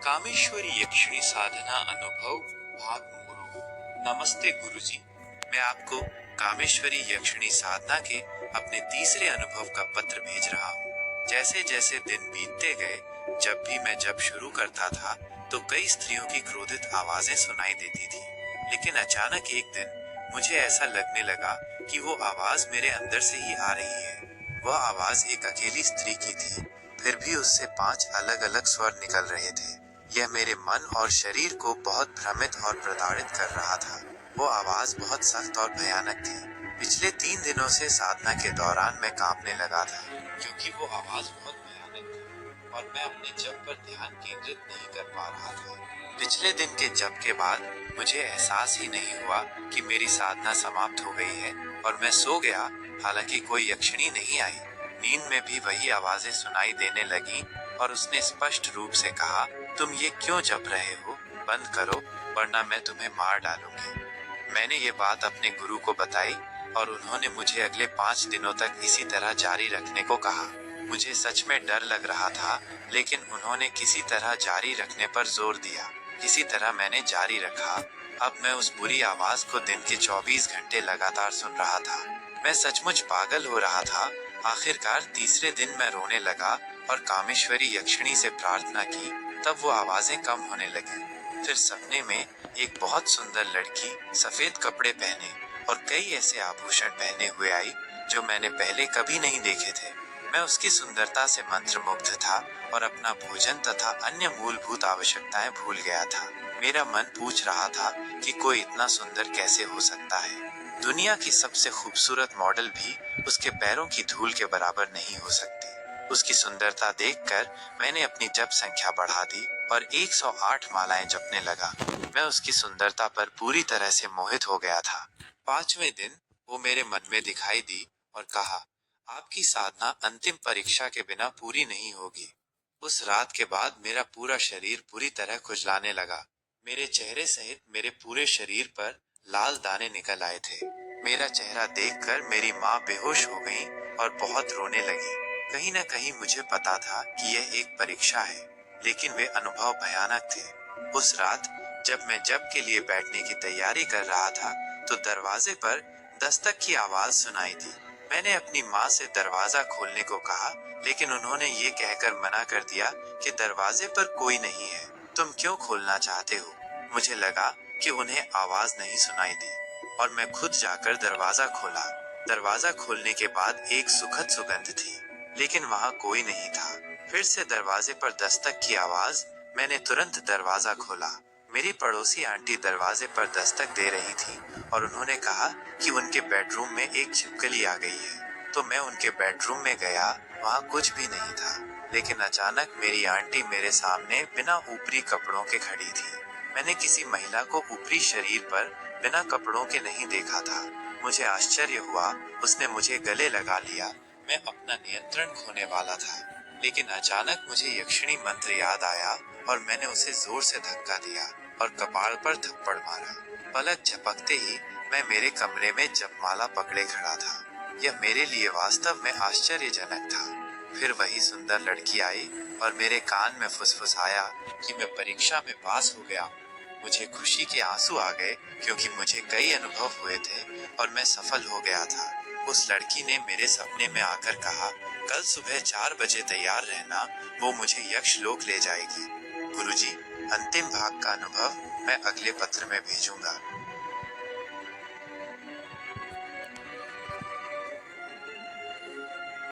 कामेश्वरी यक्षिणी साधना अनुभव भाग गुरु। नमस्ते गुरुजी, मैं आपको कामेश्वरी यक्षिणी साधना के अपने तीसरे अनुभव का पत्र भेज रहा हूँ। जैसे जैसे दिन बीतते गए, जब भी मैं जब शुरू करता था तो कई स्त्रियों की क्रोधित आवाजें सुनाई देती थी, लेकिन अचानक एक दिन मुझे ऐसा लगने लगा कि वो आवाज मेरे अंदर से ही आ रही है। वह आवाज एक अकेली स्त्री की थी, फिर भी उससे 5 अलग अलग स्वर निकल रहे थे। यह मेरे मन और शरीर को बहुत भ्रमित और प्रताड़ित कर रहा था। वो आवाज बहुत सख्त और भयानक थी। पिछले 3 दिनों से साधना के दौरान मैं कांपने लगा था, क्योंकि वो आवाज बहुत भयानक थी और मैं अपने जप पर ध्यान केंद्रित नहीं कर पा रहा था। पिछले दिन के जप के बाद मुझे एहसास ही नहीं हुआ कि मेरी साधना समाप्त हो गई है और मैं सो गया। हालांकि कोई यक्षिणी नहीं आई। नींद में भी वही आवाजें सुनाई देने लगी और उसने स्पष्ट रूप से कहा, तुम ये क्यों जप रहे हो? बंद करो, वरना मैं तुम्हें मार डालूंगी। मैंने ये बात अपने गुरु को बताई और उन्होंने मुझे अगले 5 दिनों तक इसी तरह जारी रखने को कहा। मुझे सच में डर लग रहा था, लेकिन उन्होंने किसी तरह जारी रखने पर जोर दिया। किसी तरह मैंने जारी रखा। अब मैं उस बुरी आवाज को दिन के 24 घंटे लगातार सुन रहा था। मैं सचमुच पागल हो रहा था। आखिरकार तीसरे दिन मैं रोने लगा और कामेश्वरी यक्षिणी से प्रार्थना की। तब वो आवाजें कम होने लगी। फिर सपने में एक बहुत सुंदर लड़की सफेद कपड़े पहने और कई ऐसे आभूषण पहने हुए आई जो मैंने पहले कभी नहीं देखे थे। मैं उसकी सुंदरता से मंत्रमुग्ध था और अपना भोजन तथा अन्य मूलभूत आवश्यकताएं भूल गया था। मेरा मन पूछ रहा था कि कोई इतना सुंदर कैसे हो सकता है। दुनिया की सबसे खूबसूरत मॉडल भी उसके पैरों की धूल के बराबर नहीं हो सकती। उसकी सुंदरता देखकर मैंने अपनी जप संख्या बढ़ा दी और 108 मालाएं जपने लगा। मैं उसकी सुंदरता पर पूरी तरह से मोहित हो गया था। 5वें दिन वो मेरे मन में दिखाई दी और कहा, आपकी साधना अंतिम परीक्षा के बिना पूरी नहीं होगी। उस रात के बाद मेरा पूरा शरीर पूरी तरह खुजलाने लगा। मेरे चेहरे सहित मेरे पूरे शरीर पर लाल दाने निकल आए थे। मेरा चेहरा देखकर मेरी माँ बेहोश हो गई और बहुत रोने लगी। कहीं न कहीं मुझे पता था कि यह एक परीक्षा है, लेकिन वे अनुभव भयानक थे। उस रात जब मैं जप के लिए बैठने की तैयारी कर रहा था, तो दरवाजे पर दस्तक की आवाज सुनाई दी। मैंने अपनी माँ से दरवाजा खोलने को कहा, लेकिन उन्होंने ये कहकर मना कर दिया कि दरवाजे पर कोई नहीं है, तुम क्यों खोलना चाहते हो? मुझे लगा कि उन्हें आवाज नहीं सुनाई दी और मैं खुद जाकर दरवाजा खोला। दरवाजा खोलने के बाद एक सुखद सुगंध थी, लेकिन वहाँ कोई नहीं था। फिर से दरवाजे पर दस्तक की आवाज। मैंने तुरंत दरवाजा खोला। मेरी पड़ोसी आंटी दरवाजे पर दस्तक दे रही थी और उन्होंने कहा कि उनके बेडरूम में एक छिपकली आ गई है। तो मैं उनके बेडरूम में गया। वहाँ कुछ भी नहीं था, लेकिन अचानक मेरी आंटी मेरे सामने बिना ऊपरी कपड़ों के खड़ी थी। मैंने किसी महिला को ऊपरी शरीर पर बिना कपड़ों के नहीं देखा था। मुझे आश्चर्य हुआ। उसने मुझे गले लगा लिया। मैं अपना नियंत्रण खोने वाला था, लेकिन अचानक मुझे यक्षिणी मंत्र याद आया और मैंने उसे जोर से धक्का दिया और कपाल पर थप्पड़ मारा। पलक झपकते ही मैं मेरे कमरे में जपमाला पकड़े खड़ा था। यह मेरे लिए वास्तव में आश्चर्यजनक था। फिर वही सुंदर लड़की आई और मेरे कान में फुसफुसाया कि मैं परीक्षा में पास हो गया। मुझे खुशी के आंसू आ गए, क्योंकि मुझे कई अनुभव हुए थे और मैं सफल हो गया था। उस लड़की ने मेरे सपने में आकर कहा, कल सुबह 4 बजे तैयार रहना, वो मुझे यक्ष लोक ले जाएगी। गुरुजी, अंतिम भाग का अनुभव मैं अगले पत्र में भेजूंगा।